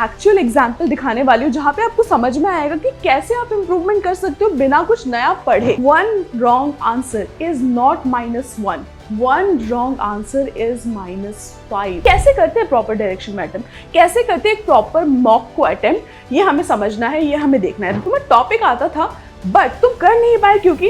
Actual example दिखाने वाली हूँ जहाँ पे आपको समझ में आएगा कि कैसे आप इम्प्रूवमेंट कर सकते हो बिना कुछ नया पढ़े। 1 wrong answer is not -1, 1 wrong answer is -5। कैसे करते हैं प्रॉपर डायरेक्शन में अटेम्प्ट, कैसे करते हैं एक प्रॉपर मॉक को अटेम्प्ट, ये हमें समझना है, ये हमें देखना है। तुम्हें टॉपिक आता था बट तुम कर नहीं पाए क्योंकि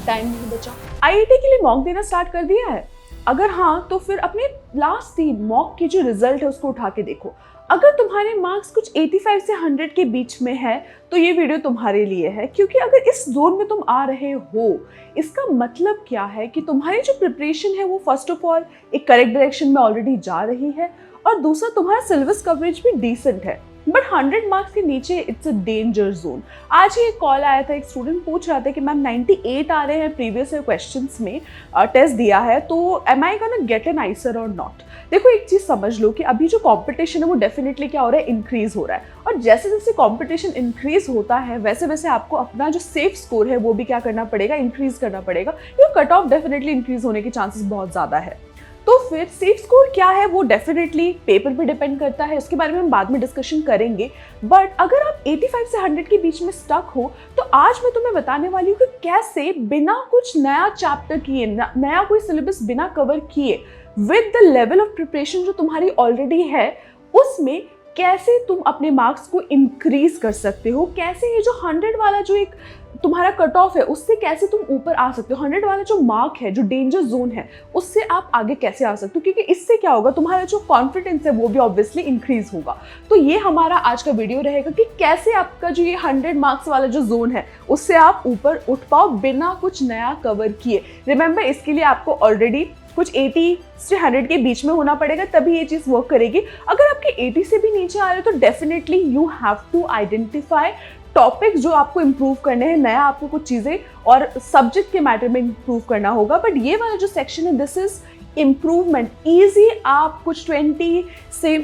टाइम नहीं बचा। आईआईटी के लिए मॉक देना स्टार्ट कर दिया है? अगर हाँ तो फिर अपने लास्ट 3 मॉक की जो रिजल्ट है उसको उठा के देखो। अगर तुम्हारे मार्क्स कुछ 85 से 100 के बीच में है तो ये वीडियो तुम्हारे लिए है, क्योंकि अगर इस जोन में तुम आ रहे हो इसका मतलब क्या है कि तुम्हारी जो प्रिपरेशन है वो फर्स्ट ऑफ ऑल एक करेक्ट डायरेक्शन में ऑलरेडी जा रही है, और दूसरा तुम्हारा सिलेबस कवरेज भी डिसेंट है। बट 100 मार्क्स के नीचे इट्स अ डेंजर जोन। आज ही एक कॉल आया था, एक स्टूडेंट पूछ रहा था कि मैम 98 आ रहे हैं प्रीवियस क्वेश्चंस में, टेस्ट दिया है, तो am I gonna get an IISER और नॉट। देखो एक चीज़ समझ लो कि अभी जो कंपटीशन है वो डेफिनेटली क्या हो रहा है, इंक्रीज हो रहा है, और जैसे जैसे कंपटीशन इंक्रीज होता है वैसे वैसे आपको अपना जो सेफ स्कोर है वो भी क्या करना पड़ेगा, इंक्रीज करना पड़ेगा। ये कट ऑफ डेफिनेटली इंक्रीज होने के चांसेस बहुत ज़्यादा है। तो फिर सेफ स्कोर क्या है वो डेफिनेटली पेपर पे डिपेंड करता है, उसके बारे में हम बाद में डिस्कशन करेंगे। बट अगर आप 85 से 100 के बीच में स्टक हो तो आज मैं तुम्हें बताने वाली हूँ कि कैसे बिना कुछ नया चैप्टर किए, नया कोई सिलेबस बिना कवर किए, with the level of preparation जो तुम्हारी ऑलरेडी है उसमें कैसे तुम अपने मार्क्स को इंक्रीज कर सकते हो, कैसे ये जो 100 वाला जो एक तुम्हारा कट ऑफ है उससे कैसे तुम ऊपर आ सकते हो, 100 वाला जो मार्क है, जो डेंजर जोन है, उससे आप आगे कैसे आ सकते हो, क्योंकि इससे क्या होगा, तुम्हारा जो कॉन्फिडेंस है वो भी ऑब्वियसली इंक्रीज होगा। तो ये हमारा आज का वीडियो रहेगा कि कैसे आपका जो ये 100 मार्क्स वाला जो जोन है उससे आप ऊपर उठ पाओ बिना कुछ नया कवर किए। रिमेंबर, इसके लिए आपको ऑलरेडी कुछ 80 से 100 के बीच में होना पड़ेगा, तभी ये चीज़ वर्क करेगी। अगर आपके 80 से भी नीचे आ रहे हो तो definitely you have to identify topics जो आपको इम्प्रूव करने हैं, नया आपको कुछ चीज़ें और सब्जेक्ट के मैटर में इम्प्रूव करना होगा। बट ये वाला जो सेक्शन है दिस इज इम्प्रूवमेंट, ईजी। आप कुछ 20 से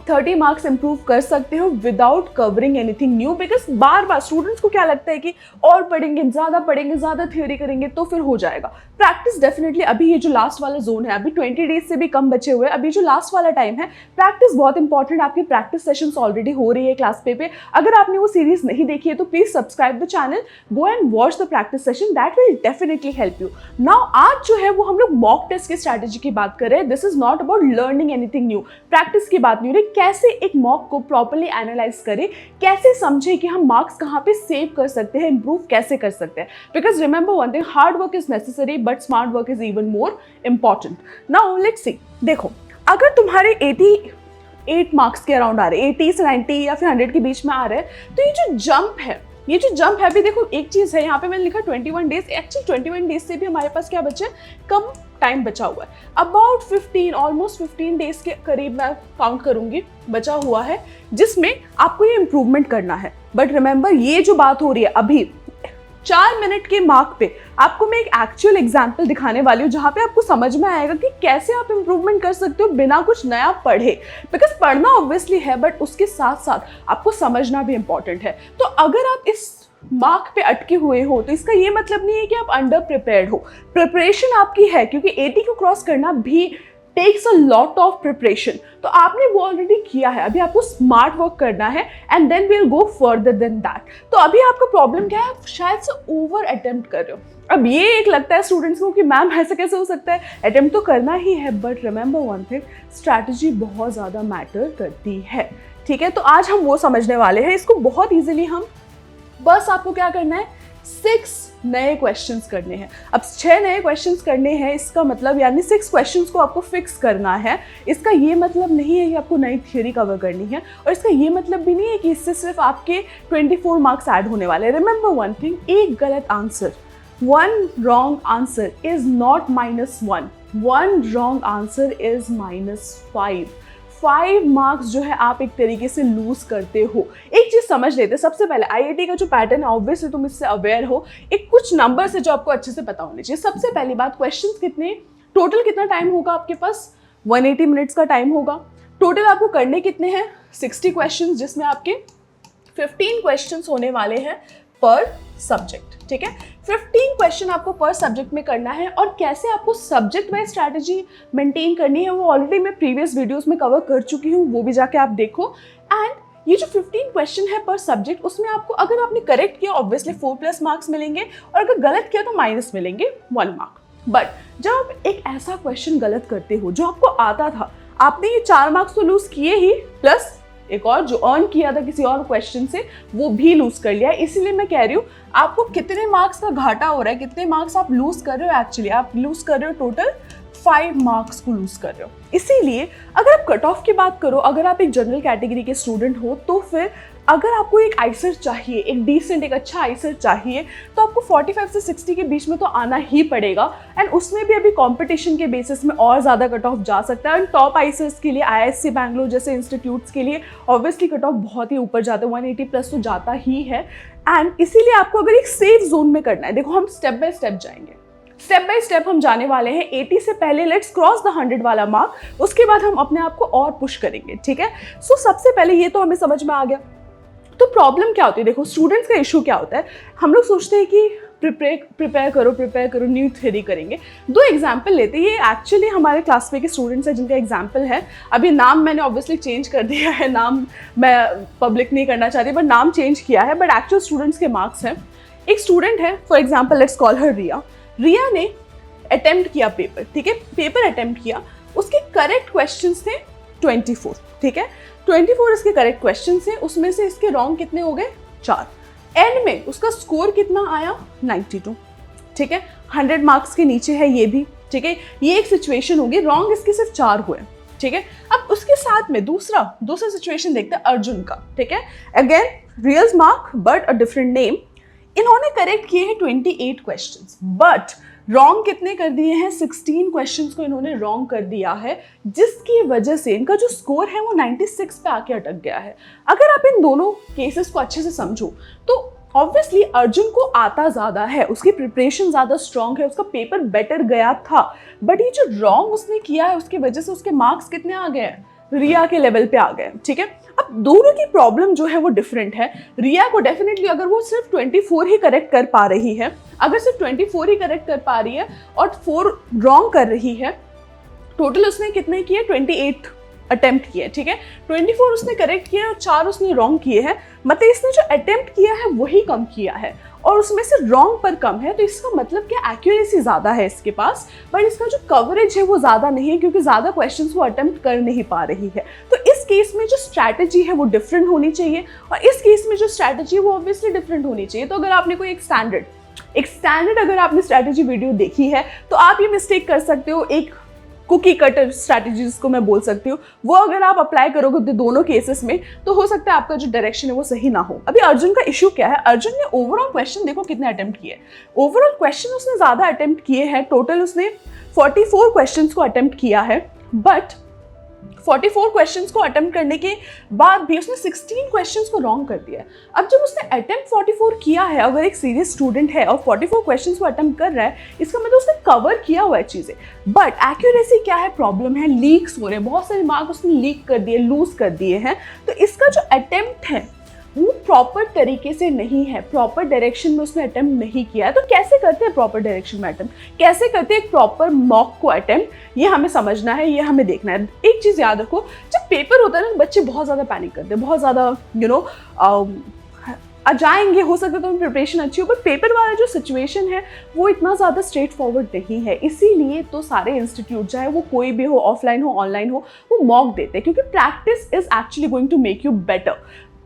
30 मार्क्स इंप्रूव कर सकते हो without covering anything new. Because bar bar students को क्या लगता है कि और पढ़ेंगे, ज़्यादा थ्योरी करेंगे तो फिर हो जाएगा। प्रैक्टिस डेफिनेटली, अभी ये जो लास्ट वाला जोन है, अभी 20 डेज से भी कम बचे हुए हैं, अभी जो लास्ट वाला टाइम है, प्रैक्टिस बहुत इंपॉर्टेंट। आपकी प्रैक्टिस सेशंस ऑलरेडी हो रही है क्लास पे। अगर आपने वो सीरीज नहीं देखी है तो please subscribe the channel, go and watch the practice session, that will definitely help you. Now आज जो है वो हम लोग मॉक टेस्ट की स्ट्रैटेजी की बात कर रहे हैं। This is not about learning anything new, practice की बात नहीं हो रही। कैसे एक मॉक को प्रॉपर्ली एनालाइज करें, कैसे समझे कि हम मार्क्स कहाँ पे सेव कर सकते हैं, इंप्रूव कैसे कर सकते हैं। Because remember one thing, hard work is necessary but smart work is even more important. Now let's see, देखो अगर तुम्हारे 88 मार्क्स के अराउंड आ रहे हैं, 80 से 90 या फिर 100 के बीच में आ रहे हैं, तो ये जो जंप है, अभी देखो एक चीज़ है यहाँ पे मैंने लिखा 21 डेज, एक्चुअली 21 डेज से भी हमारे पास क्या बचे, कम टाइम बचा हुआ है। अबाउट 15, ऑलमोस्ट 15 डेज के करीब मैं काउंट करूंगी बचा हुआ है जिसमें आपको ये इंप्रूवमेंट करना है। बट रिमेंबर, ये जो बात हो रही है अभी 4 मिनट के मार्क पे आपको मैं एक एक्चुअल एग्जाम्पल दिखाने वाली हूँ जहाँ पे आपको समझ में आएगा कि कैसे आप इंप्रूवमेंट कर सकते हो बिना कुछ नया पढ़े। बिकॉज पढ़ना ऑब्वियसली है बट उसके साथ साथ आपको समझना भी इंपॉर्टेंट है। तो अगर आप इस मार्क पे अटके हुए हो तो इसका ये मतलब नहीं है कि आप अंडर प्रिपेयर्ड हो। प्रिपरेशन आपकी है, क्योंकि 80 को क्रॉस करना भी takes a lot of preparation. तो आपने वो ऑलरेडी किया है, अभी आपको स्मार्ट वर्क करना है and then we will go further than that. तो अभी आपका प्रॉब्लम क्या है, आप शायद से ओवर अटेम्प्ट कर रहे हो। अब ये एक लगता है स्टूडेंट्स को कि मैम ऐसा कैसे हो सकता है, अटेम्प्ट तो करना ही है। But remember one thing, strategy बहुत ज़्यादा मैटर करती है। ठीक है, तो आज हम वो समझने वाले हैं। इसको बहुत ईजिली हम, बस आपको क्या करना है, 6 नए क्वेश्चंस करने हैं। अब 6 नए क्वेश्चंस करने हैं, इसका मतलब यानी 6 क्वेश्चंस को आपको फिक्स करना है। इसका ये मतलब नहीं है कि आपको नई थ्योरी कवर करनी है, और इसका ये मतलब भी नहीं है कि इससे सिर्फ आपके 24 मार्क्स ऐड होने वाले हैं। रिमेंबर वन थिंग, एक गलत answer, 1 wrong answer is not -1, 1 wrong answer is -5। 5 marks जो है आप एक तरीके से लूज करते हो। एक चीज समझ लेते हैं, सबसे पहले आईआईटी का जो पैटर्न है ऑब्वियसली तुम इससे अवेयर हो, एक कुछ नंबर है जो आपको अच्छे से पता होने चाहिए। सबसे पहली बात, क्वेश्चंस कितने, टोटल कितना टाइम होगा आपके पास, 180 मिनट्स का टाइम होगा। टोटल आपको करने कितने हैं, 60 क्वेश्चंस, जिसमें आपके 15 क्वेश्चंस होने वाले हैं पर सब्जेक्ट, ठीक है। 15 क्वेश्चन आपको पर सब्जेक्ट में करना है, और कैसे आपको सब्जेक्ट वाइज स्ट्रैटेजी मेंटेन करनी है वो ऑलरेडी मैं प्रीवियस वीडियोस में कवर कर चुकी हूँ, वो भी जाके आप देखो। एंड ये जो 15 क्वेश्चन है पर सब्जेक्ट, उसमें आपको अगर आपने करेक्ट किया ऑब्वियसली 4+ मार्क्स मिलेंगे, और अगर गलत किया तो माइनस मिलेंगे 1 मार्क। बट जब आप एक ऐसा क्वेश्चन गलत करते हो जो आपको आता था, आपने ये 4 मार्क्स तो लूज किए ही, प्लस एक और जो अर्न किया था किसी और क्वेश्चन से वो भी लूज कर लिया। इसीलिए मैं कह रही हूँ आपको कितने मार्क्स का घाटा हो रहा है, कितने मार्क्स आप लूज कर रहे हो। एक्चुअली आप लूज कर रहे हो टोटल 5 मार्क्स को लूज कर रहे हो। इसीलिए अगर आप कट ऑफ की बात करो, अगर आप एक जनरल कैटेगरी के स्टूडेंट हो, तो फिर अगर आपको एक आईसेट चाहिए, एक डिसेंट एक अच्छा आईसेट चाहिए, तो आपको 45 से 60 के बीच में तो आना ही पड़ेगा। एंड उसमें भी अभी कंपटीशन के बेसिस में और ज़्यादा कट ऑफ जा सकता है। एंड टॉप आईसेट्स के लिए IISc बैंगलोर जैसे इंस्टीट्यूट्स के लिए ऑब्वियसली कट ऑफ बहुत ही ऊपर जाता है, 180+ तो जाता ही है। एंड इसीलिए आपको अगर एक सेफ जोन में करना है, देखो हम स्टेप बाय स्टेप जाएंगे, स्टेप बाय स्टेप हम जाने वाले हैं। 80 से पहले लेट्स क्रॉस द 100 वाला मार्क, उसके बाद हम अपने आप को और पुश करेंगे, ठीक है। सो सबसे पहले ये तो हमें समझ में आ गया। तो प्रॉब्लम क्या होती है, देखो स्टूडेंट्स का इशू क्या होता है, हम लोग सोचते हैं कि प्रिपेयर करो न्यू थ्योरी करेंगे। 2 एग्जाम्पल लेते हैं, ये एक्चुअली हमारे क्लास में के स्टूडेंट्स हैं जिनका एग्जाम्पल है। अभी नाम मैंने ऑब्वियसली चेंज कर दिया है, नाम मैं पब्लिक नहीं करना चाहती, बट नाम चेंज किया है, बट एक्चुअल स्टूडेंट्स के मार्क्स हैं। एक स्टूडेंट है, for example let's call her Riya. Riya ने अटेम्प्ट किया पेपर, ठीक है, पेपर अटेम्प्ट किया, उसके करेक्ट क्वेश्चंस थे 24, ठीक है, 24 इसके करेक्ट क्वेश्चन थे, उसमें से इसके रॉन्ग कितने हो गए 4। एंड में उसका स्कोर कितना आया 92, ठीक है, 100 मार्क्स के नीचे है ये भी, ठीक है। ये एक सिचुएशन होगी, रॉन्ग इसके सिर्फ 4 हुए, ठीक है। अब उसके साथ में दूसरा सिचुएशन देखते हैं अर्जुन का, ठीक है। Again real mark but a different name. इन्होंने करेक्ट किए हैं 28 क्वेश्चंस, बट रॉन्ग कितने कर दिए हैं, 16 क्वेश्चंस को इन्होंने रॉन्ग कर दिया है, जिसकी वजह से इनका जो स्कोर है वो 96 पे आके अटक गया है। अगर आप इन दोनों केसेस को अच्छे से समझो तो ऑब्वियसली अर्जुन को आता ज़्यादा है, उसकी प्रिपरेशन ज़्यादा स्ट्रॉन्ग है, उसका पेपर बेटर गया था, बट ये जो रॉन्ग उसने किया है उसकी वजह से उसके मार्क्स कितने आ गए हैं, रिया के लेवल पे आ गए, ठीक है। अब दोनों की प्रॉब्लम जो है वो डिफरेंट है। रिया को डेफिनेटली अगर वो सिर्फ 24 ही करेक्ट कर पा रही है, अगर सिर्फ 24 ही करेक्ट कर पा रही है और 4 रॉन्ग कर रही है, टोटल उसने कितने किए 28 अटेम्प्ट किए, ठीक है, 24 उसने करेक्ट किए और 4 उसने रॉन्ग किए हैं, मतलब इसने जो अटेम्प्ट किया है वही कम किया है और उसमें से रॉन्ग पर कम है। तो इसका मतलब क्या, एक्यूरेसी ज़्यादा है इसके पास, बट इसका जो कवरेज है वो ज़्यादा नहीं है, क्योंकि ज़्यादा क्वेश्चंस वो अटेम्प्ट कर नहीं पा रही है। तो इस केस में जो स्ट्रैटेजी है वो डिफरेंट होनी चाहिए, और इस केस में जो स्ट्रैटेजी है वो ऑब्वियसली डिफरेंट होनी चाहिए। तो अगर आपने कोई एक स्टैंडर्ड अगर आपने स्ट्रैटेजी वीडियो देखी है तो आप ये मिस्टेक कर सकते हो, एक कुकी कटर स्ट्रैटेजी जिसको मैं बोल सकती हूँ, वो अगर आप अप्लाई करोगे दोनों केसेस में तो हो सकता है आपका जो डायरेक्शन है वो सही ना हो। अभी अर्जुन का इशू क्या है, अर्जुन ने ओवरऑल क्वेश्चन देखो कितने अटेम्प्ट किए, ओवरऑल क्वेश्चन उसने ज़्यादा अटेम्प्ट किए हैं, टोटल उसने 44 क्वेश्चन को अटेम्प्ट किया है, बट 44 क्वेश्चंस को अटेम्प्ट करने के बाद भी उसने 16 क्वेश्चंस को रॉन्ग कर दिया है। अब जब उसने अटेम्प्ट 44 किया है, अगर एक सीरियस स्टूडेंट है और 44 क्वेश्चंस को अटेम्प्ट कर रहा है, इसका मतलब उसने कवर किया हुआ है चीज़ें, बट एक्यूरेसी क्या है, प्रॉब्लम है, लीक्स हो रहे हैं, बहुत सारे मार्क्स उसने लीक कर दिए, लूज कर दिए हैं। तो इसका जो अटेम्प्ट है वो प्रॉपर तरीके से नहीं है, प्रॉपर डायरेक्शन में उसने अटेम्प्ट नहीं किया है। तो कैसे करते हैं प्रॉपर डायरेक्शन में अटेम्प्ट, कैसे करते हैं एक प्रॉपर मॉक को अटेम्प्ट, ये हमें समझना है, ये हमें देखना है। एक चीज़ याद रखो, जब पेपर होता है ना बच्चे बहुत ज़्यादा पैनिक करते हैं, बहुत ज़्यादा आ जाएंगे, हो सकता है तो प्रिपरेशन अच्छी हो, पर पेपर वाला जो सिचुएशन है वो इतना ज़्यादा स्ट्रेट फॉरवर्ड नहीं है। इसीलिए तो सारे इंस्टीट्यूट चाहे वो कोई भी हो, ऑफलाइन हो ऑनलाइन हो, वो मॉक देते हैं, क्योंकि practice is actually going to make you better.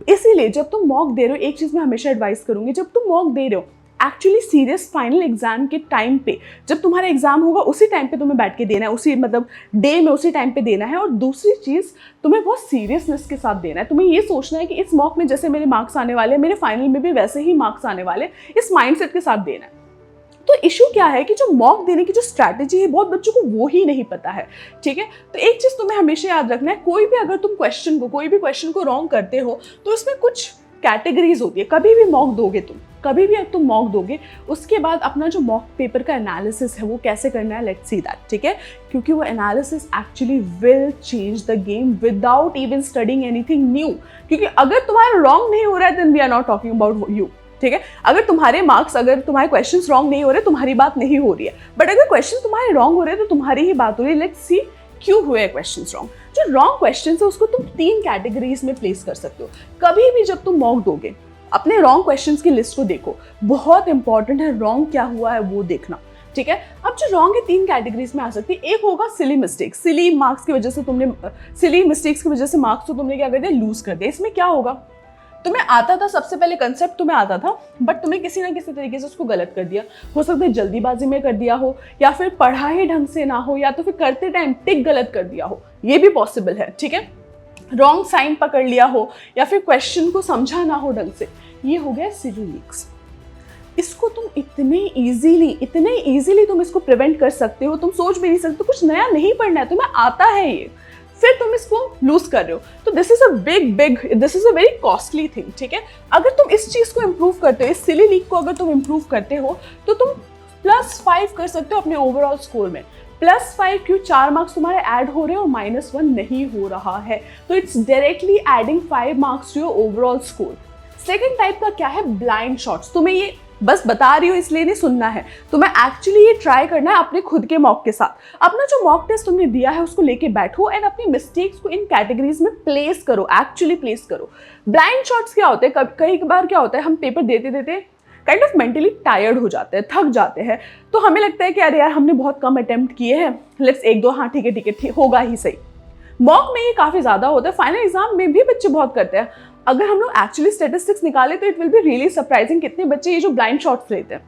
इसीलिए जब तुम मॉक दे रहे हो, एक चीज़ मैं हमेशा एडवाइस करूंगी, जब तुम मॉक दे रहे हो एक्चुअली सीरियस फाइनल एग्जाम के टाइम पे, जब तुम्हारा एग्जाम होगा उसी टाइम पे तुम्हें बैठ के देना है, उसी मतलब डे में उसी टाइम पे देना है। और दूसरी चीज़, तुम्हें बहुत सीरियसनेस के साथ देना है। तुम्हें ये सोचना है कि इस मॉक में जैसे मेरे मार्क्स आने वाले हैं, मेरे फाइनल में भी वैसे ही मार्क्स आने वाले, इस माइंडसेट के साथ देना है। तो इशू क्या है कि जो मॉक देने की जो स्ट्रैटेजी है बहुत बच्चों को वो ही नहीं पता है, ठीक है। तो एक चीज़ तुम्हें हमेशा याद रखना है, कोई भी अगर तुम कोई भी क्वेश्चन को रॉन्ग करते हो तो इसमें कुछ कैटेगरीज होती है। कभी भी मॉक दोगे कभी भी तुम मॉक दोगे, उसके बाद अपना जो मॉक पेपर का एनालिसिस है वो कैसे करना है, लेट्स सी दैट, ठीक है। क्योंकि वो analysis actually will change the game without even studying anything new. क्योंकि अगर तुम्हारा रॉन्ग नहीं हो रहा है then we are not talking about you, ठीक है। अगर तुम्हारे मार्क्स, अगर तुम्हारे क्वेश्चंस रॉन्ग नहीं हो रहे, तुम्हारी बात नहीं हो रही है, बट अगर क्वेश्चन तुम्हारे रॉन्ग हो रहे हैं तो तुम्हारी ही बात हो रही है। लेट्स सी क्यों हुए क्वेश्चंस रॉन्ग। जो रॉन्ग क्वेश्चन है उसको तुम 3 कैटेगरीज में प्लेस कर सकते हो। कभी भी जब तुम मॉक दोगे अपने रॉन्ग क्वेश्चंस की लिस्ट को देखो, बहुत इंपॉर्टेंट है रॉन्ग क्या हुआ है वो देखना, ठीक है। अब जो रॉन्ग है 3 कैटेगरीज में आ सकती है। एक होगा सिली मिस्टेक्स, सिली मार्क्स की वजह से तुमने, सिली मिस्टेक्स की वजह से मार्क्स तो तुमने क्या कर दिया, लूज कर दिया। इसमें क्या होगा, तुम्हें आता था, सबसे पहले कंसेप्ट तुम्हें आता था, बट तुमने किसी ना किसी तरीके से उसको गलत कर दिया। हो सकता है जल्दीबाजी में कर दिया हो, या फिर पढ़ा ही ढंग से ना हो, या तो फिर करते टाइम टिक गलत कर दिया हो, ये भी पॉसिबल है, ठीक है। रॉन्ग साइन पकड़ लिया हो, या फिर क्वेश्चन को समझा ना हो ढंग से, ये हो गया सिली लीक्स। इसको तुम इतने इजीली तुम इसको प्रिवेंट कर सकते हो, तुम सोच भी नहीं सकते। कुछ नया नहीं पढ़ना है, तुम्हें आता है ये, फिर तुम इसको लूज कर रहे हो, तो this is a very costly thing, ठीक है। अगर तुम इस चीज को इंप्रूव करते हो, इस सिली लीक को अगर तुम इंप्रूव करते हो, तो तुम +5 कर सकते हो अपने ओवरऑल स्कोर में। +5 क्यों, 4 मार्क्स तुम्हारे ऐड हो रहे हो, -1 नहीं हो रहा है, तो it's directly adding 5 marks to your overall score. Second type का क्या है, ब्लाइंड शॉट्स। तुम्हें ये बस बता रही हो इसलिए नहीं सुनना है, तुम्हें एक्चुअली ये ट्राई करना है अपने खुद के मॉक के साथ। अपना जो मॉक टेस्ट तुमने दिया है उसको लेके बैठो एंड अपनी मिस्टेक्स को इन कैटेगरीज में प्लेस करो, एक्चुअली प्लेस करो। ब्लाइंड शॉट्स क्या होते हैं, कई बार क्या होता है, हम पेपर देते देते काइंड ऑफ मेंटली टायर्ड हो जाते हैं, थक जाते हैं, तो हमें लगता है कि अरे यार हमने बहुत कम अटेम्प्ट किए हैं, लेट्स 1-2, हाँ ठीक है होगा ही सही। मॉक में ये काफ़ी ज़्यादा होता है, फाइनल एग्जाम में भी बच्चे बहुत करते हैं। अगर हम लोग एक्चुअली स्टेटिस्टिक्स निकाले तो it will be really surprising, कितने बच्चे ये जो ब्लाइंड शॉट्स लेते हैं,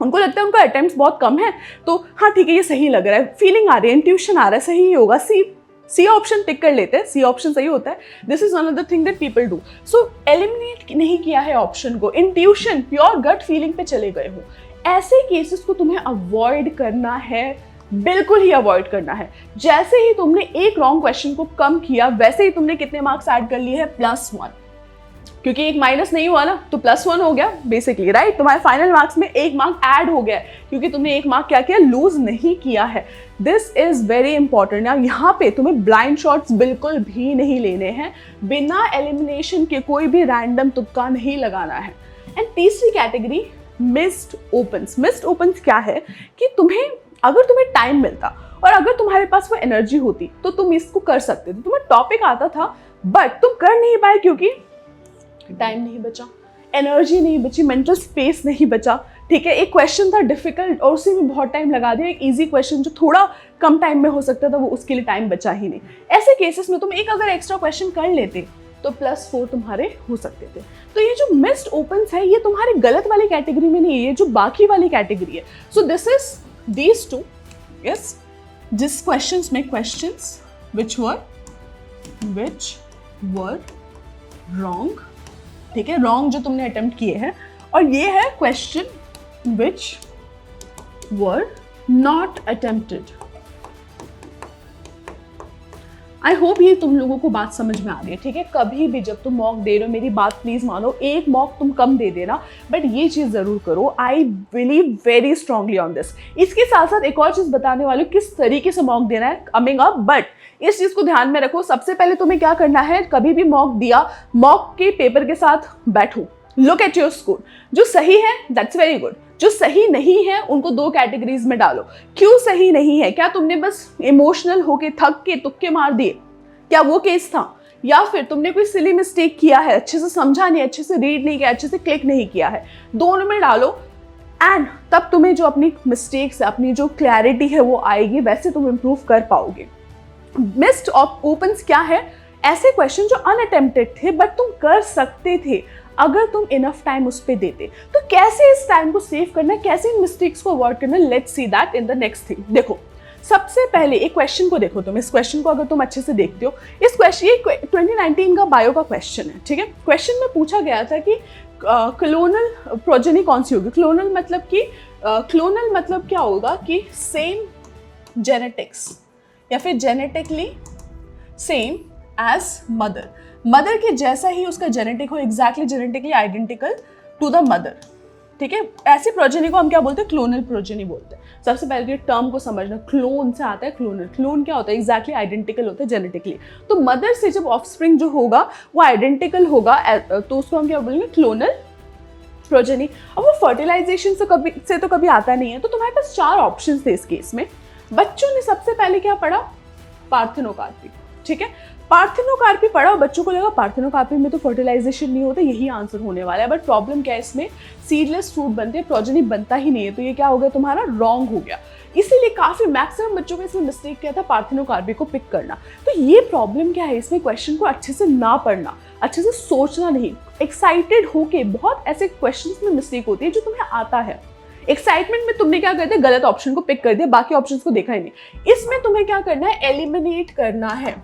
उनको लगता है उनका अटेम्प्ट्स बहुत कम है, तो हाँ ठीक है ये सही लग रहा है, फीलिंग आ रही है, इंट्यूशन आ रहा है, सही ही होगा, सी ऑप्शन टिक कर लेते हैं, सी ऑप्शन सही होता है। This is another thing that people do. So eliminate नहीं किया है ऑप्शन को, इंट्यूशन, प्योर गट फीलिंग पे चले गए हो। ऐसे केसेस को तुम्हें अवॉइड करना है, बिल्कुल ही अवॉइड करना है। जैसे ही तुमने एक रॉन्ग क्वेश्चन को कम किया, वैसे ही तुमने कितने मार्क्स ऐड कर लिए हैं, +1, क्योंकि एक माइनस नहीं हुआ ना, तो +1 हो गया बेसिकली, राइट। तुम्हारे फाइनल मार्क्स में 1 मार्क ऐड हो गया क्योंकि तुमने 1 मार्क क्या किया, लूज नहीं किया है। This is very important. यहाँ पे तुम्हें ब्लाइंड शॉट्स बिल्कुल भी नहीं लेने हैं, बिना एलिमिनेशन के कोई भी रैंडम तुक्का नहीं लगाना है। एंड तीसरी category, missed opens. Missed opens क्या है कि अगर तुम्हें टाइम मिलता और अगर तुम्हारे पास वो एनर्जी होती तो तुम इसको कर सकते थे। तुम्हें टॉपिक आता था बट तुम कर नहीं पाए क्योंकि टाइम नहीं बचा, एनर्जी नहीं बची, मेंटल स्पेस नहीं बचा, ठीक है। एक क्वेश्चन था डिफिकल्ट और उसी में बहुत टाइम लगा दिया, एक इजी क्वेश्चन जो थोड़ा कम टाइम में हो सकता था वो उसके लिए टाइम बचा ही नहीं। ऐसे केसेस में तुम एक अगर एक्स्ट्रा क्वेश्चन कर लेते तो +4 तुम्हारे हो सकते थे। तो ये जो मिस्ड ओपन्स है ये तुम्हारे गलत वाली कैटेगरी में नहीं है, ये जो बाकी वाली कैटेगरी है। So this is these two, yes, जिस questions में questions which were wrong, ठीक है, wrong जो तुमने attempt किए हैं, और ये है question which were not attempted। I hope ये तुम लोगों को बात समझ में आ रही है, ठीक है। कभी भी जब तुम मॉक दे रहे हो, मेरी बात प्लीज मानो, एक मॉक तुम कम दे देना, बट ये चीज जरूर करो। I believe very strongly on this. इसके साथ साथ एक और चीज बताने वाली हूँ किस तरीके से मॉक देना है कमिंग अप, बट इस चीज को ध्यान में रखो। सबसे पहले तुम्हें क्या करना है, कभी भी मॉक दिया, मॉक के पेपर के साथ बैठो, लुक एट योर स्कोर। जो सही है दैट्स वेरी गुड, जो सही नहीं है उनको 2 कैटेगरीज में डालो। क्यों सही नहीं है, क्या तुमने बस इमोशनल होके थक के तुक्के मार दिए, क्या वो केस था, या फिर तुमने कोई सिली मिस्टेक किया है, अच्छे से समझा नहीं, अच्छे से रीड नहीं किया, अच्छे से क्लिक नहीं किया है, दोनों में डालो। एंड तब तुम्हें जो अपनी मिस्टेक्स है, अपनी जो क्लैरिटी है वो आएगी, वैसे तुम इंप्रूव कर पाओगे। मिस्ड ओपन्स क्या है, ऐसे क्वेश्चन जो अनअटेम्प्टेड थे बट तुम कर सकते थे अगर तुम इनफ टाइम उस पर देते। तो कैसे इस टाइम को सेव करना है, कैसे इन मिस्टेक्स को अवॉइड करना है, let's see that in the next thing. देखो सबसे पहले एक क्वेश्चन को देखो, तुम इस क्वेश्चन को अगर तुम अच्छे से देखते हो, इस क्वेश्चन, ये 2019 का बायो का क्वेश्चन है, ठीक है। क्वेश्चन में पूछा गया था कि क्लोनल प्रोजेनी कौन सी होगी। क्लोनल मतलब क्या होगा कि सेम जेनेटिक्स या फिर जेनेटिकली सेम एज मदर के जैसा ही उसका जेनेटिक हो, exactly genetically identical to the mother, ठीक है। ऐसी प्रोजेनी को हम क्या बोलते हैं, क्लोनल प्रोजेनी बोलते हैं। सबसे पहले टर्म को समझना, क्लोन से आता है क्लोनल। क्लोन क्या होता है, एग्जैक्टली आइडेंटिकल होता है जेनेटिकली। तो मदर से जब ऑफस्प्रिंग जो होगा वो आइडेंटिकल होगा, तो उसको हम क्या बोलेंगे, क्लोनल प्रोजेनी। अब वो फर्टिलाइजेशन से तो कभी आता नहीं है, तो तुम्हारे पास 4 ऑप्शन थे इस केस में। बच्चों ने सबसे पहले क्या पढ़ा? पार्थेनोकार्पी, ठीक है, पार्थेनोकार्पी पढ़ा और बच्चों को लगा पार्थेनोकार्पी में तो फर्टिलाइजेशन नहीं होता, यही आंसर होने वाला है। बट प्रॉब्लम क्या है, इसमें सीडलेस फ्रूट बनते हैं, प्रोजेनी बनता ही नहीं है, तो ये क्या हो गया तुम्हारा? रॉन्ग हो गया। इसीलिए काफी मैक्सिमम बच्चों को इसमें मिस्टेक किया था पार्थेनोकार्पी को पिक करना। तो ये प्रॉब्लम क्या है इसमें, क्वेश्चन को अच्छे से ना पढ़ना, अच्छे से सोचना नहीं, एक्साइटेड होके बहुत ऐसे क्वेश्चंस में मिस्टेक होती है जो तुम्हें आता है। एक्साइटमेंट में तुमने क्या कर दिया? गलत ऑप्शन को पिक कर दिया, बाकी ऑप्शंस को देखा ही नहीं। इसमें तुम्हें क्या करना है? एलिमिनेट करना है।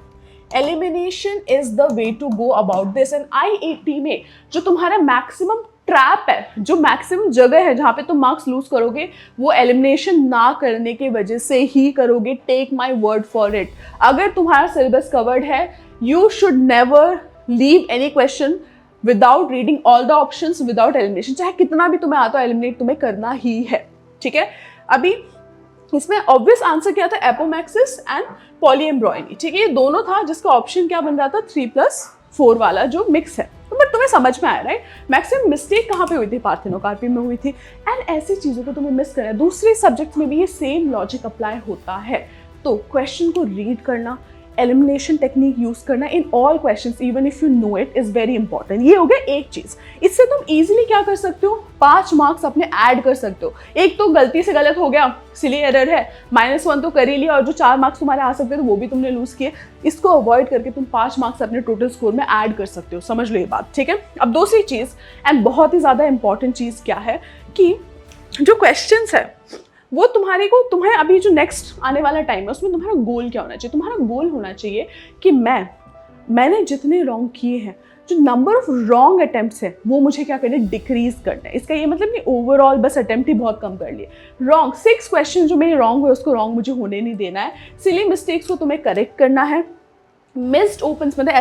Elimination is the way to go about this. And IIT में जो तुम्हारा मैक्सिमम ट्रैप है, जो मैक्सिमम जगह है जहाँ पे तुम मार्क्स लूज करोगे, वो एलिमिनेशन ना करने की वजह से ही करोगे। Take my word for it. अगर तुम्हारा सिलेबस कवर्ड है, you should never leave any question without reading all the options, without elimination. चाहे कितना भी तुम्हें आता हो, एलिमिनेट तुम्हें करना ही है, ठीक है। अभी इसमें ऑब्वियस आंसर क्या था? एपोमैक्सिस एंड पॉलीएम्ब्रॉयनी, ठीक है। ये दोनों था जिसका ऑप्शन क्या बन रहा था? 3+4 वाला जो मिक्स है। बट तुम्हें समझ में आया, राइट? मैक्सिमम मिस्टेक कहाँ पे हुई थी? पार्थेनोकार्पी में हुई थी। एंड ऐसी चीज़ों को तुम्हें मिस करना है। दूसरे सब्जेक्ट्स में भी ये सेम लॉजिक अप्लाई होता है। तो क्वेश्चन को रीड करना, एलिमिनेशन टेक्निक यूज करना in all questions, even if you know it, is very important. ये हो गया एक चीज। इससे तुम इजीली क्या कर सकते हो? 5 मार्क्स अपने ऐड कर सकते हो। एक तो गलती से गलत हो गया, सिली एरर है, -1 तो कर ही लिया, और जो 4 मार्क्स तुम्हारे आ सकते थे वो भी तुमने लूज किए। इसको अवॉइड करके तुम 5 मार्क्स अपने टोटल स्कोर में ऐड कर सकते हो। समझ लो ये बात, ठीक है। अब दूसरी चीज एंड बहुत ही ज्यादा इंपॉर्टेंट चीज क्या है कि जो क्वेश्चंस है वो तुम्हें अभी जो नेक्स्ट आने वाला टाइम है उसमें तुम्हारा गोल क्या होना चाहिए? तुम्हारा गोल होना चाहिए कि मैंने जितने रॉन्ग किए हैं, जो नंबर ऑफ रॉन्ग अटेम्प्ट्स है वो मुझे क्या करना है? डिक्रीज करना है। इसका ये मतलब नहीं ओवरऑल बस अटेम्प्ट ही बहुत कम कर लिए। रॉन्ग 6 क्वेश्चन जो मेरे रॉन्ग हुए उसको रॉन्ग मुझे होने नहीं देना है। सिली मिस्टेक्स को तुम्हें करेक्ट करना है। मिस्ड ओपन्स मतलब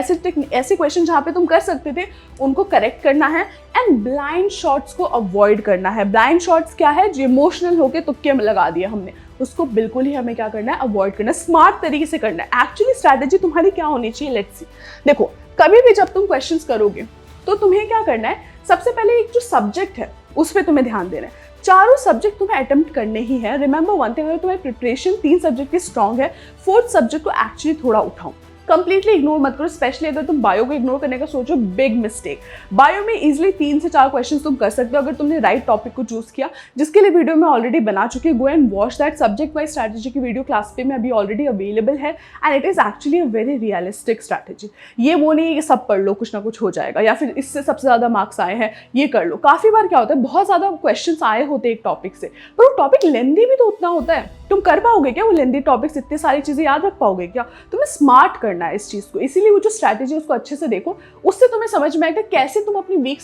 ऐसे क्वेश्चन जहाँ पे तुम कर सकते थे उनको करेक्ट करना है। एंड ब्लाइंड शॉट्स को अवॉइड करना है। ब्लाइंड शॉट्स क्या है? जो इमोशनल होके तुक्के में लगा दिया हमने, उसको बिल्कुल ही हमें क्या करना है? अवॉइड करना है। स्मार्ट तरीके से करना है। एक्चुअली स्ट्रैटेजी तुम्हारी क्या होनी चाहिए? Let's see. देखो, कभी भी जब तुम क्वेश्चंस करोगे तो तुम्हें क्या करना है? सबसे पहले एक जो सब्जेक्ट है उस पर तुम्हें ध्यान देना है। चारों सब्जेक्ट तुम्हें अटेम्प्ट करने ही है। रिमेंबर वन थिंग, अगर तुम्हारी प्रिपरेशन 3 सब्जेक्ट की स्ट्रॉन्ग है, 4th सब्जेक्ट को एक्चुअली थोड़ा उठाओ। कंप्लीटली इग्नोर मत करो, स्पेशली अगर तुम बायो को इग्नोर करने का सोचो, बिग मिस्टेक। बायो में इजीली 3 से 4 क्वेश्चंस तुम कर सकते हो अगर तुमने राइट टॉपिक को चूज किया, जिसके लिए वीडियो मैं ऑलरेडी बना चुकी हूँ। गो and watch that. Subject wise strategy की वीडियो क्लास पे में अभी ऑलरेडी अवेलेबल है and it is actually a very realistic strategy. ये वो नहीं है कि सब पढ़ लो कुछ ना कुछ हो जाएगा, या फिर इससे सबसे ज्यादा मार्क्स आए हैं ये कर लो। काफी बार क्या होता है, बहुत ज्यादा क्वेश्चंस आए होते हैं एक टॉपिक से, पर वो टॉपिक लेंदी भी तो उतना होता है। तुम कर पाओगे क्या वो लेंदी टॉपिक्स? इतनी सारी चीजें याद रख पाओगे क्या? तुम्हें स्मार्ट करना है इस चीज को। इसीलिए वो जो स्ट्रैटेजी है उसको अच्छे से देखो, उससे तुम्हें समझ में आएगा कैसे तुम अपनी वीक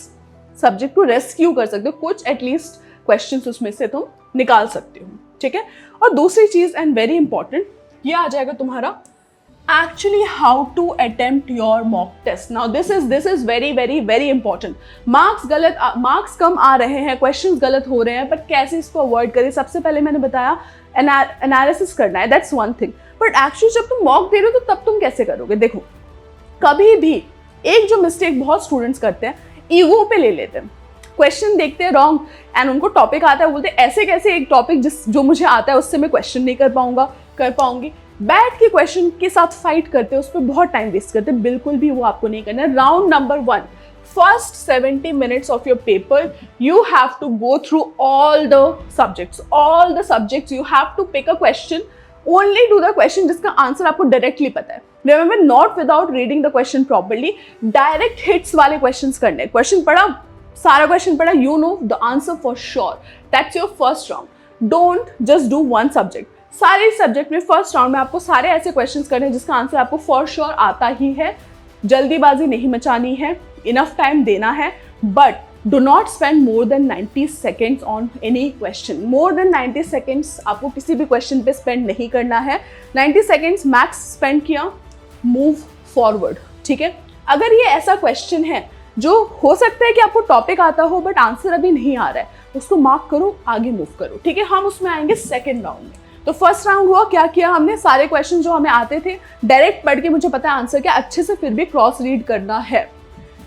सब्जेक्ट को रेस्क्यू कर सकते हो। कुछ एटलीस्ट क्वेश्चंस उसमें से तुम निकाल सकते हो, ठीक है। और दूसरी चीज एंड वेरी इंपॉर्टेंट, ये आ जाएगा तुम्हारा actually how to attempt your mock test. Now this is very important. Marks कम आ रहे हैं, क्वेश्चंस गलत हो रहे हैं, पर कैसे इसको अवॉइड करें? सबसे पहले मैंने बताया एनालिसिस करना है, that's one thing. But actually जब तुम मॉक दे रहे हो तो तब तुम कैसे करोगे? देखो, कभी भी एक जो मिस्टेक बहुत स्टूडेंट्स करते हैं, ईगो पे ले लेते हैं। क्वेश्चन देखते हैं रॉन्ग एंड उनको टॉपिक आता है, बोलते ऐसे कैसे एक टॉपिक जो मुझे आता है उससे मैं क्वेश्चन नहीं कर पाऊंगी। बैठ के क्वेश्चन के साथ फाइट करते हैं, उस पर बहुत टाइम वेस्ट करते हैं। बिल्कुल भी वो आपको नहीं करना है। Round number 1, first 70 minutes of your paper, you have to go through all the subjects. You have to pick a question, only do the question जिसका आंसर आपको डायरेक्टली पता है। Remember, not without reading the question properly. Direct hits वाले questions करने। Question पढ़ा, सारा question पढ़ा, you know the answer for sure. That's your first round. Don't just do one subject. सारे सब्जेक्ट में फर्स्ट राउंड में आपको सारे ऐसे क्वेश्चंस करने हैं जिसका आंसर आपको फॉर श्योर आता ही है। जल्दीबाजी नहीं मचानी है, इनफ टाइम देना है, but do not spend more than 90 seconds on any question. More than 90 seconds आपको किसी भी क्वेश्चन पे स्पेंड नहीं करना है। 90 सेकेंड्स मैक्स स्पेंड किया, मूव फॉरवर्ड, ठीक है। अगर ये ऐसा क्वेश्चन है जो हो सकता है कि आपको टॉपिक आता हो बट आंसर अभी नहीं आ रहा है, उसको मार्क करो, आगे मूव करो, ठीक है। हम उसमें आएंगे सेकेंड राउंड में। तो फर्स्ट राउंड हुआ, क्या किया हमने? सारे क्वेश्चन जो हमें आते थे डायरेक्ट पढ़ के मुझे पता है आंसर क्या, अच्छे से फिर भी क्रॉस रीड करना है।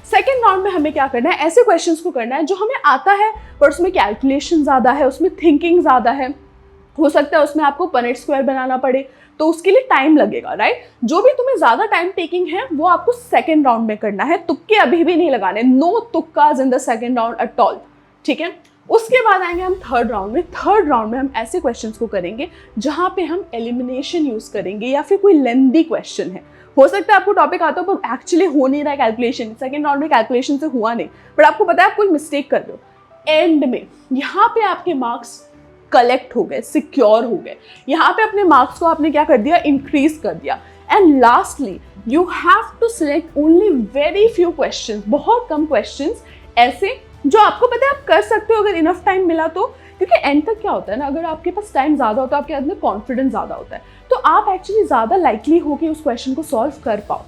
सेकेंड राउंड में हमें क्या करना है, ऐसे क्वेश्चंस को करना है जो हमें आता है पर उसमें कैलकुलेशन ज़्यादा है, उसमें थिंकिंग ज़्यादा है, हो सकता है उसमें आपको पनेट स्क्वायर बनाना पड़े, तो उसके लिए टाइम लगेगा, राइट। जो भी तुम्हें ज़्यादा टाइम टेकिंग है वो आपको सेकेंड राउंड में करना है, तुक्के अभी भी नहीं लगाने, नो तुक्काज in the second round at all, ठीक है। उसके बाद आएंगे हम थर्ड राउंड में। थर्ड राउंड में हम ऐसे क्वेश्चंस को करेंगे जहाँ पे हम एलिमिनेशन यूज़ करेंगे या फिर कोई लेंदी क्वेश्चन है, हो सकता है आपको टॉपिक आता हो पर एक्चुअली हो नहीं रहा है कैलकुलेशन, सेकेंड राउंड में कैलकुलेशन से हुआ नहीं, बट आपको पता है आप कोई मिस्टेक कर रहे हो, एंड में यहाँ पे आपके मार्क्स कलेक्ट हो गए, सिक्योर हो गए, यहाँ पे अपने मार्क्स को आपने क्या कर दिया, इंक्रीज कर दिया। And lastly you have to select only very few questions, बहुत कम क्वेश्चंस ऐसे जो आपको पता है आप कर सकते हो अगर इनफ टाइम मिला तो, क्योंकि एंड तक क्या होता है ना, अगर आपके पास टाइम ज़्यादा होता है, आपके अंदर कॉन्फिडेंस ज़्यादा होता है, तो आप एक्चुअली ज़्यादा लाइकली हो कि उस क्वेश्चन को सॉल्व कर पाओ।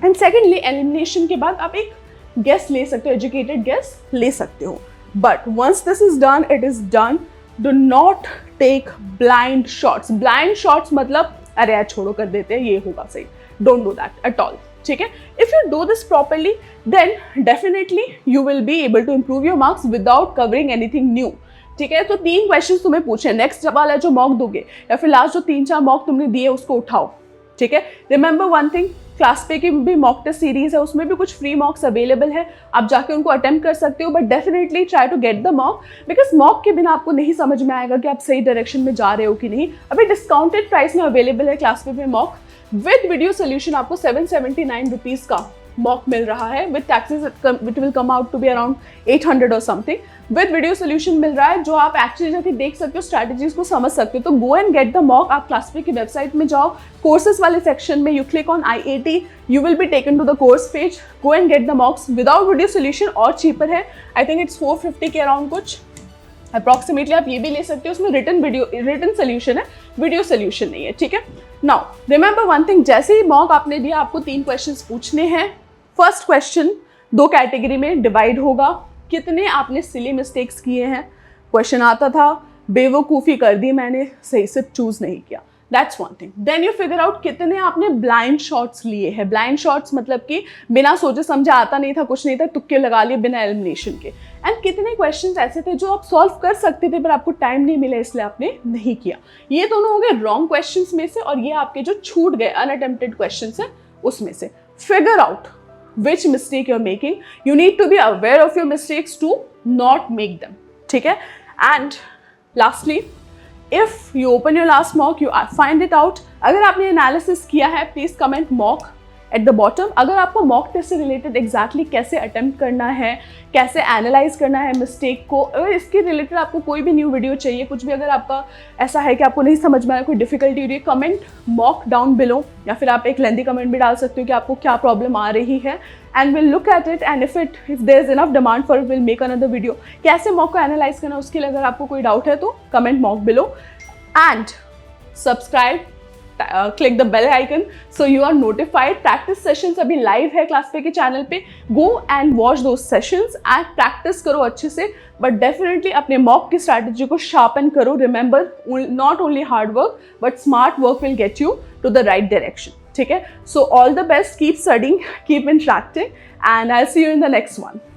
एंड सेकेंडली एलिमिनेशन के बाद आप एक गेस ले सकते हो, एजुकेटेड गेस ले सकते हो, but once this is done it is done. Do not take blind shots. Blind shots मतलब अरे यार छोड़ो कर देते हैं, ये होगा सही, don't do that at all, ठीक है। If you do this properly then definitely you will be able to improve your marks without covering anything new, ठीक है। तो 3 क्वेश्चन तुम्हें पूछे, नेक्स्ट वाला जो मॉक दोगे या फिर लास्ट जो 3-4 मॉक तुमने दिए उसको उठाओ, ठीक है। रिमेंबर वन थिंग, क्लास पे की भी मॉक टेस्ट सीरीज है, उसमें भी कुछ फ्री मॉक्स अवेलेबल है, आप जाके उनको अटेम्प्ट कर सकते हो, but definitely try to get the mock, because mock के बिना आपको नहीं समझ में आएगा कि आप सही डायरेक्शन में जा रहे हो कि नहीं। अभी डिस्काउंटेड प्राइस में अवेलेबल है क्लास पे मॉक विद वीडियो सोल्यूशन, आपको 779 रुपीज़ का मॉक मिल रहा है, with taxes it will come out to be around 800 और समथिंग, विद वीडियो सोल्यूशन मिल रहा है, जो आप एक्चुअली जाके देख सकते हो, स्ट्रैटेजीज को समझ सकते हो। तो गो एंड गेट द मॉक। आप क्लासपे की वेबसाइट में जाओ, कोर्सेज वाले सेक्शन में you click on IAT, you will be taken to the course page, go and get the mocks without video solution, और चीपर है, आई थिंक इट्स 450 के around कुछ अप्रॉक्सीमेटली, आप ये भी ले सकते हो, उसमें रिटन सोल्यूशन है, वीडियो सोल्यूशन नहीं है, ठीक है। नाउ रिमेंबर वन थिंग, जैसे ही मॉक आपने दिया आपको 3 क्वेश्चंस पूछने हैं। फर्स्ट क्वेश्चन 2 कैटेगरी में डिवाइड होगा, कितने आपने सिली मिस्टेक्स किए हैं, क्वेश्चन आता था, बेवकूफ़ी कर दी मैंने, सही से चूज नहीं किया, that's one thing. Then you figure out कितने आपने ब्लाइंड शॉट्स लिए हैं। ब्लाइंड शॉट्स मतलब कि बिना सोचे समझे, आता नहीं था, कुछ नहीं था, तुक्के लगा लिए बिना एलिमिनेशन के। एंड कितने क्वेश्चंस ऐसे थे जो आप सॉल्व कर सकते थे पर आपको टाइम नहीं मिला इसलिए आपने नहीं किया। ये दोनों हो गए रॉन्ग क्वेश्चंस में से, और ये आपके जो छूट गए अनअटेम्प्टेड क्वेश्चंस हैं उसमें से। Figure out which mistake you're making. You need to be aware of your mistakes to not make them, ठीक है। And lastly, if you open your last mock, you find it out, अगर आपने analysis किया है please comment mock at the bottom. अगर आपको mock test से related exactly कैसे अटेम्प्ट करना है, कैसे एनालाइज करना है मिस्टेक को, अगर इसके रिलेटेड आपको कोई भी न्यू वीडियो चाहिए, कुछ भी अगर आपका ऐसा है कि आपको नहीं समझ में आया, कोई डिफिकल्टी हो रही है, कमेंट मॉक डाउन बिलो, या फिर आप एक लेंदी कमेंट भी डाल सकते हो कि आपको क्या प्रॉब्लम आ रही है, and will look at it, and if there is enough demand for it will make another video. कैसे मॉक को एनालाइज करना उसके लिए अगर आपको कोई डाउट है तो comment mock below, and subscribe, click the bell icon so you are notified. Practice sessions अभी लाइव है क्लास पे के चैनल पे, गो एंड वॉच दो सेशंस एंड प्रैक्टिस करो अच्छे से, बट डेफिनेटली अपने मॉक की स्ट्रैटेजी को शार्पन करो। Remember, not only hard work but smart work will get you to the right direction, ठीक है। So all the best, keep studying, keep interacting, and I see you in the next one.